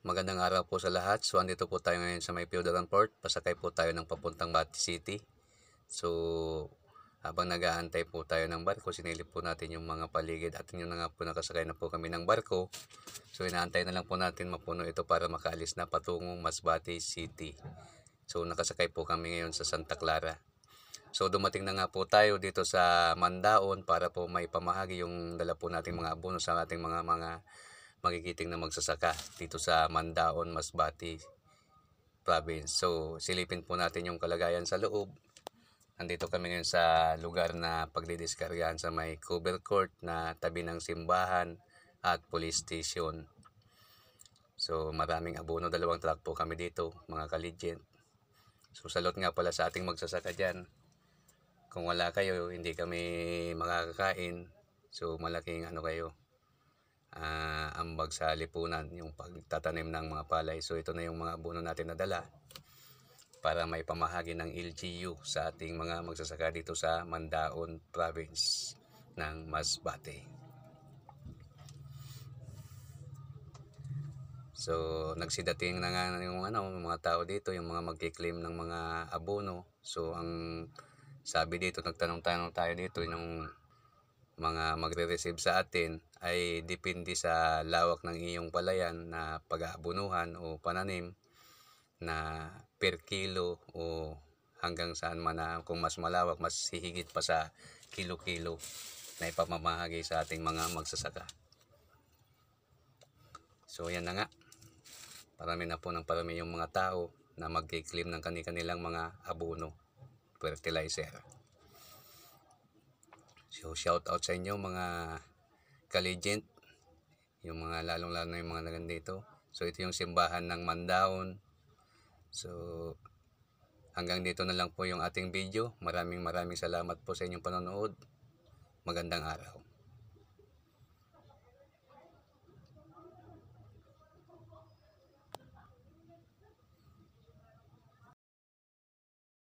Magandang araw po sa lahat. So, andito po tayo ngayon sa may Piodaran Port. Pasakay po tayo ng papuntang Bati City. So, habang nag-aantay po tayo ng barko, sinilip po natin yung mga paligid at yun na nga po nakasakay na po kami ng barko. So, inaantay na lang po natin mapuno ito para makaalis na patungong Masbate City. So, nakasakay po kami ngayon sa Santa Clara. So, dumating na nga po tayo dito sa Mandaon para po may pamahagi yung dala po nating mga abono sa ating mga magigiting na magsasaka dito sa Mandaon, Masbate Province. So, silipin po natin yung kalagayan sa loob. Nandito kami ngayon sa lugar na pagdidiskargahan sa may cover court na tabi ng simbahan at police station. So, maraming abono, 2 truck po kami dito, mga kaligent. So, salot nga pala sa ating magsasaka dyan. Kung wala kayo, hindi kami makakakain. So, malaking kayo, ambag sa lipunan, yung pagtatanim ng mga palay. So ito na yung mga abono natin na dala para may pamahagi ng LGU sa ating mga magsasaka dito sa Mandaon Province ng Masbate. So nagsidating na nga yung mga tao dito, yung mga magki-claim ng mga abono. So ang sabi dito, nagtanong-tanong tayo dito yung mga magre-receive sa atin ay depende sa lawak ng iyong palayan na pag-aabunuhan o pananim na per kilo o hanggang saan man na kung mas malawak, mas hihigit pa sa kilo-kilo na ipamamahagi sa ating mga magsasaka. So yan na nga, parami na po ng parami yung mga tao na mag-claim ng kanilang mga abono, fertilizer. So shout out sa inyo mga kaligent, yung mga lalong-lalo na yung mga nagandito. So ito yung simbahan ng Mandaon. So hanggang dito na lang po yung ating video. Maraming salamat po sa inyong panonood. Magandang araw.